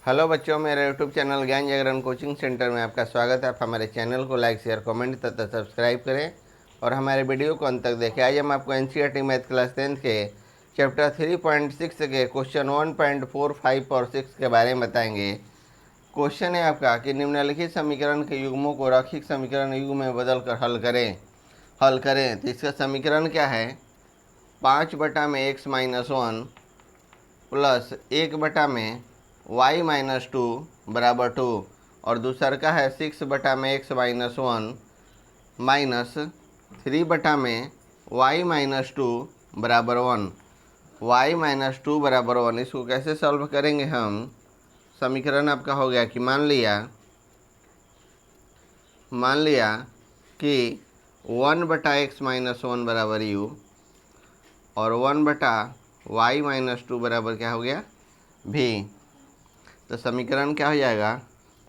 Hello बच्चों, मेरे YouTube channel ज्ञान जागरण कोचिंग सेंटर में आपका स्वागत है। आप हमारे चैनल को लाइक शेयर कमेंट तथा सब्सक्राइब करें और हमारे वीडियो को अंत तक देखें। आज हम आपको एनसीईआरटी मैथ क्लास 10th के चैप्टर 3.6 के क्वेश्चन 1.4, 5 और 6 के बारे में बताएंगे। क्वेश्चन है आपका कि निम्नलिखित समीकरण के युग्मों को रैखिक समीकरण युग्म में बदल कर हल करें। तो इसका समीकरण क्या है? 5/x-1 प्लस 1/y-2 बराबर 2 और दूसर का है 6/x-1 माइनस 3/y-2 बराबर 1, y-2 बराबर 1। इसको कैसे सॉल्व करेंगे हम? समीकरण आपका हो गया कि मान लिया कि 1/x-1 बराबर u और 1/y-2 बराबर क्या हो गया? v। तो समीकरण क्या हो जाएगा?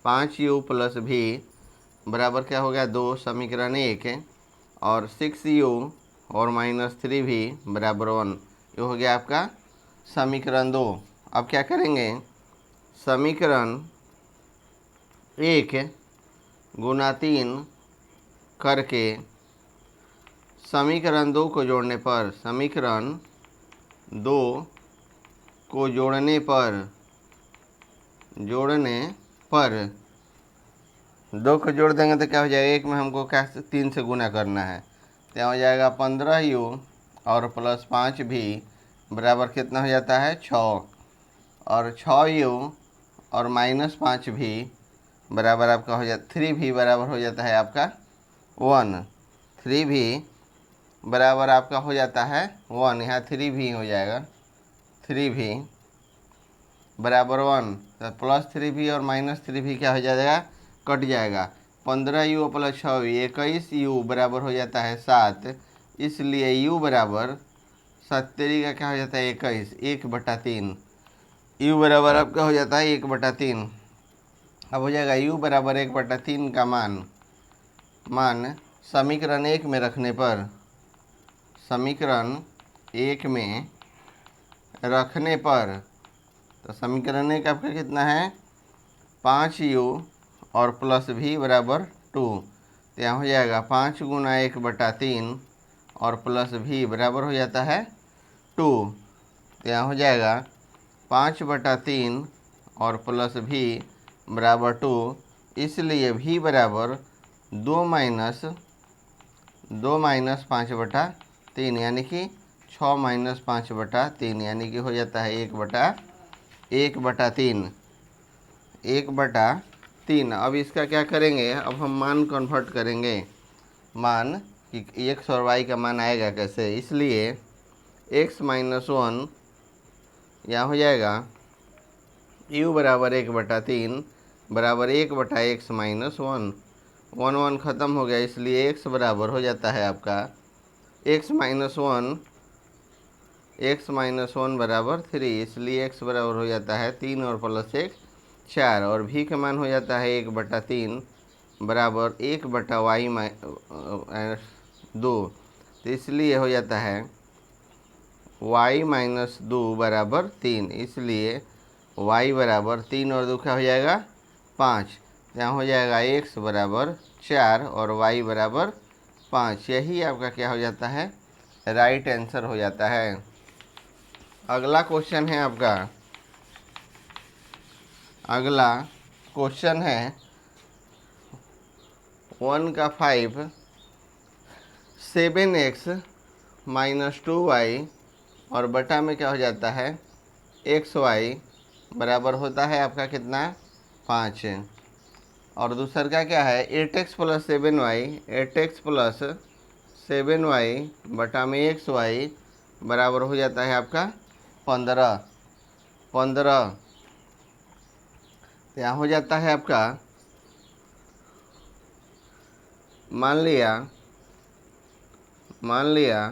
5u प्लस v बराबर क्या हो गया? 2, समीकरण 1 और 6u और -3v बराबर 1। ये हो गया आपका समीकरण 2। अब क्या करेंगे? समीकरण 1 गुना 3 करके समीकरण 2 को जोड़ने पर 2 को जोड़ देंगे तो क्या हो जाएगा? एक में हमको क्या 3 से गुना करना है, तो यहाँ हो जाएगा 15u और प्लस 5v बराबर कितना हो जाता है? 6 और 6u और -5v बराबर आपका हो जाता 3v बराबर हो जाता है आपका 1। 3v बराबर आपका हो जाता है 1, यहाँ 3v हो जाएगा। 3v बराबर 1, तो प्लस 3v और -3v क्या हो जाएगा? कट जाएगा। 15u प्लस 6v 21u बराबर हो जाता है 7, इसलिए u बराबर 70 का क्या हो जाता है? 21, 1/3। u बराबर आपका हो जाता है 1/3। अब हो जाएगा u बराबर 1/3 का मान समीकरण 1 में रखने पर, तो समीकरण 1 आपका कितना है? 5u और प्लस v बराबर 2। तो यहाँ हो जाएगा 5 गुना 1/3 और प्लस v बराबर हो जाता है 2। तो यहाँ हो जाएगा 5/3 और प्लस v बराबर 2, इसलिए v बराबर 2 माइनस 5/3 यानी कि 6 माइनस 5/3 यानी कि हो जाता है 1/3। अब इसका क्या करेंगे? अब हम मान कन्वर्ट करेंगे, मान कि x और y का मान आएगा कैसे। इसलिए x-1 यहाँ हो जाएगा u बराबर 1/3 बराबर 1/x-1। 1 ख़त्म हो गया, इसलिए x बराबर हो जाता है आपका x-1 बराबर 3, इसलिए x बराबर हो जाता है 3 और प्लस 1 4 और v का मान हो जाता है 1/3 बराबर 1/y-2। तो इसलिए हो जाता है y-2 बराबर 3, इसलिए y बराबर 3 और 2 क्या हो जाएगा? 5। यहाँ हो जाएगा x बराबर 4 और y बराबर 5। यही आपका क्या हो जाता है? राइट आंसर हो जाता है। अगला क्वेश्चन है आपका, अगला क्वेश्चन है 1 का 5 7x-2y और बटा में क्या हो जाता है? xy बराबर होता है आपका कितना? 5 और दूसर का क्या है? 8x प्लस 7y बटा में xy बराबर हो जाता है आपका 15। तो यहाँ हो जाता है आपका, मान लिया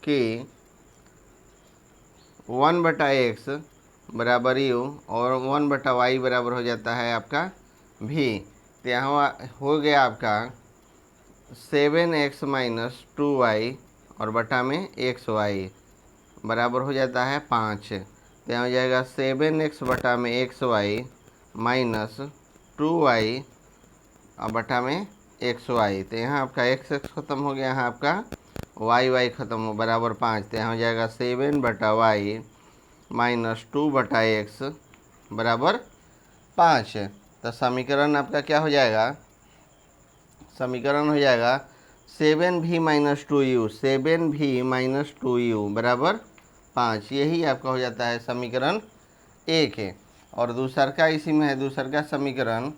कि 1/x बराबर u और 1/y बराबर हो जाता है आपका v। तो यहाँ हो गया आपका 7x-2y और बटा में xy बराबर हो जाता है 5। तो यहाँ हो जाएगा 7x बटा में xy माइनस 2y और बटा में xy। तो यहाँ आपका x ख़त्म हो गया, यहाँ आपका y ख़त्म हो, बराबर 5। तो यहाँ हो जाएगा 7 बटा y माइनस 2 बटा x बराबर 5। तो समीकरण आपका क्या हो जाएगा, समीकरण हो जाएगा 7v minus 2u, 7v minus 2u बराबर 5। यही आपका हो जाता है समीकरण 1 है। और दूसर का इसी में है, दूसर का समीकरण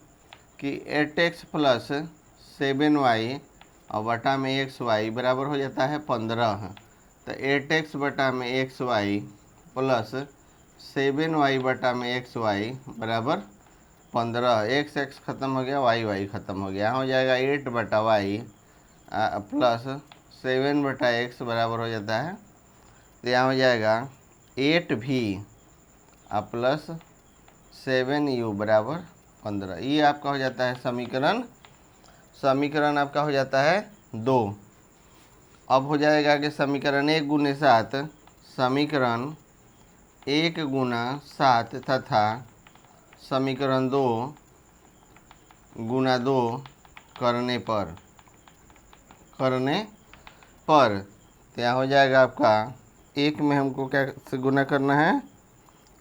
कि 8x प्लस 7y और बटा में xy बराबर हो जाता है 15। तो 8x बटा में xy प्लस 7y बटा में xy बराबर 15। x ख़त्म हो गया, y ख़त्म हो गया। यहाँ हो जाएगा 8 बटा y प्लस 7 बटा x बराबर हो जाता है, तो यहाँ हो जाएगा 8v प्लस 7u बराबर 15। ये आपका हो जाता है समीकरण आपका हो जाता है 2। अब हो जाएगा कि समीकरण 1 गुने 7, समीकरण 1 गुना 7 तथा समीकरण 2 गुना 2 करने पर तो यहाँ हो जाएगा आपका 1 में हमको क्या से गुना करना है,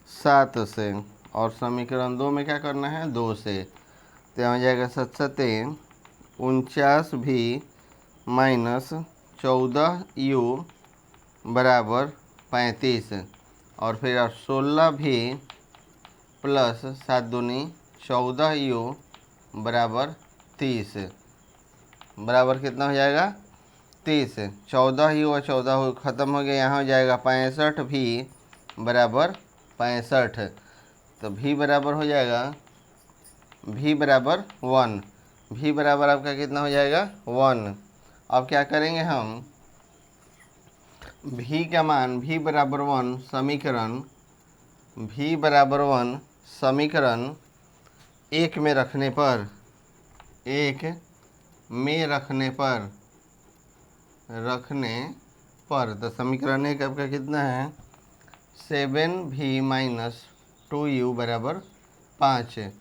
7 से, और समीकरण 2 में क्या करना है, 2 से। तो यहाँ हो जाएगा 7 49v माइनस 14u बराबर 35, और फिर 16v प्लस 7 दूनी 14u बराबर 30 बराबर कितना हो जाएगा, 30। 14u और 14u ख़त्म हो गया, यहाँ हो जाएगा 65v बराबर 65। तो v बराबर हो जाएगा, v बराबर 1, v बराबर आपका कितना हो जाएगा 1। अब क्या करेंगे हम, v का मान v बराबर 1 समीकरण v बराबर 1 समीकरण 1 में रखने पर तो समीकरण 1 आपका कितना है, 7v माइनस 2u बराबर 5।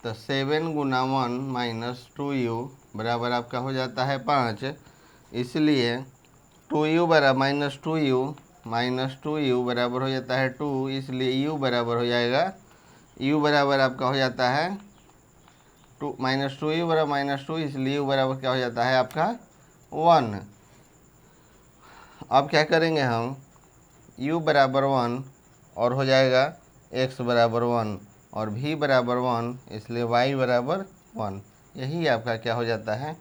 तो 7 गुना 1 माइनस 2u बराबर आपका हो जाता है 5। इसलिए 2u बराबर माइनस 2u बराबर हो जाता है 2, इसलिए u बराबर हो जाएगा, u बराबर आपका हो जाता है 2 माइनस 2u बराबर माइनस 2, इसलिए u बराबर क्या हो जाता है आपका 1। अब क्या करेंगे हम, u बराबर 1 और हो जाएगा x बराबर 1 और v बराबर 1, इसलिए y बराबर 1। यही आपका क्या हो जाता है,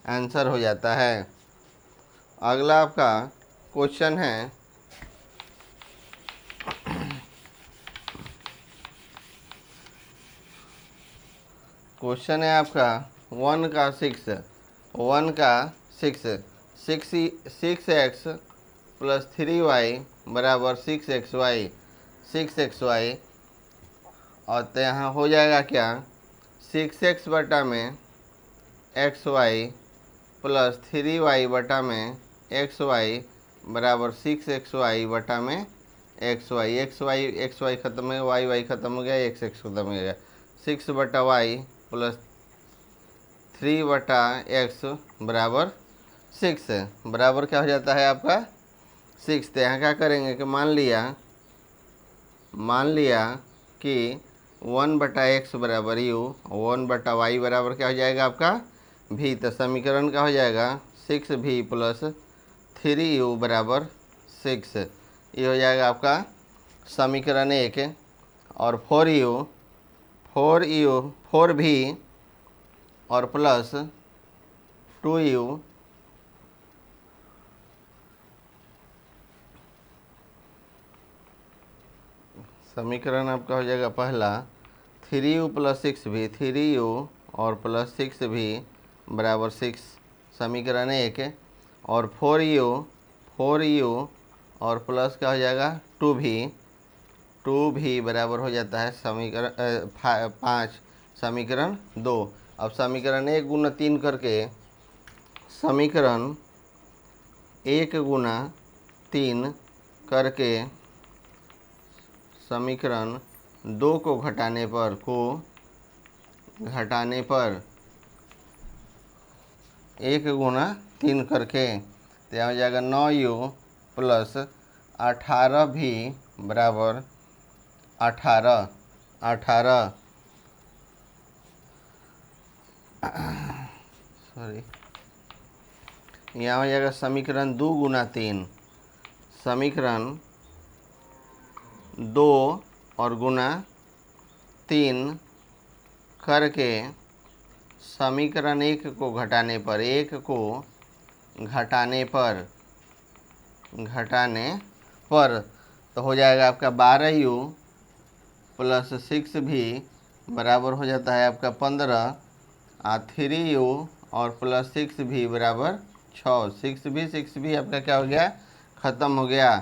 आंसर हो जाता है। अगला आपका क्वेश्चन है आपका 1 का 6x प्लस 3y बराबर 6xy और तो यहाँ हो जाएगा क्या, 6x बटा में xy प्लस 3y बटा में xy बराबर 6xy बटा में xy ख़त्म हो गया, y ख़त्म हो गया, x ख़त्म हो गया। 6 बटा y प्लस 3 बटा x बराबर 6 बराबर क्या हो जाता है आपका 6। तो यहाँ क्या करेंगे कि मान लिया कि 1 बटा x बराबर u, 1 बटा y बराबर क्या हो जाएगा आपका v। तो समीकरण क्या हो जाएगा 6v प्लस 3u बराबर 6। ये हो जाएगा आपका समीकरण 1। और 4v और प्लस 2u समीकरण आपका हो जाएगा पहला 3u प्लस 6v, 3u और प्लस 6v बराबर 6 समीकरण 1। और 4u और प्लस क्या हो जाएगा 2v बराबर हो जाता है समीकरण 5 समीकरण 2। अब समीकरण 1 गुना 3 करके समीकरण 1 गुना 3 करके समीकरण 2 को घटाने पर घटाने पर 1 गुना 3 करके, तो यहाँ हो जाएगा 9u प्लस 18 भी बराबर 18 सॉरी, यहाँ हो जाएगा समीकरण 2 गुना 3, समीकरण 2 और गुना 3 करके समीकरण 1 को घटाने पर, 1 को घटाने पर तो हो जाएगा आपका 12u प्लस 6 भी बराबर हो जाता है आपका 15, 3u और प्लस 6 भी बराबर 6, 6 भी आपका क्या हो गया, ख़त्म हो गया।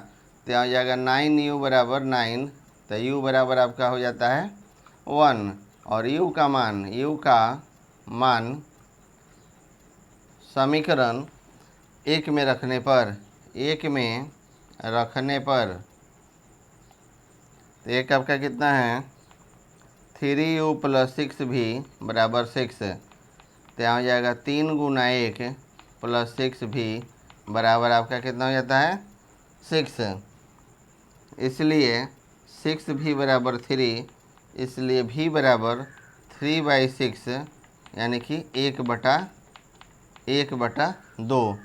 तो यहाँ हो जाएगा 9u बराबर 9, तो u बराबर आपका हो जाता है 1, और u का मान समीकरण 1 में रखने पर तो एक आपका कितना है, 3u प्लस 6 भी बराबर 6, तो यहाँ हो जाएगा 3 गुना 1 प्लस 6 भी बराबर आपका कितना हो जाता है, 6, इसलिए 6 भी बराबर 3, इसलिए भी बराबर 3/6, यानी कि 1/2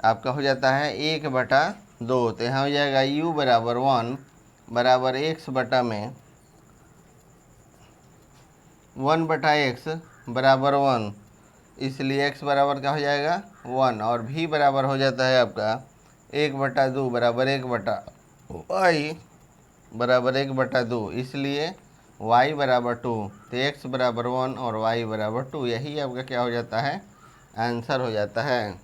आपका हो जाता है 1/2। तो यहाँ हो जाएगा u बराबर 1 बराबर x बटा में 1/x बराबर 1, इसलिए x बराबर क्या हो जाएगा 1, और v बराबर हो जाता है आपका 1/2 बराबर 1/y बराबर 1/2, इसलिए y बराबर 2, तो x बराबर 1 और y बराबर 2, यही आपका क्या हो जाता है, आंसर हो जाता है।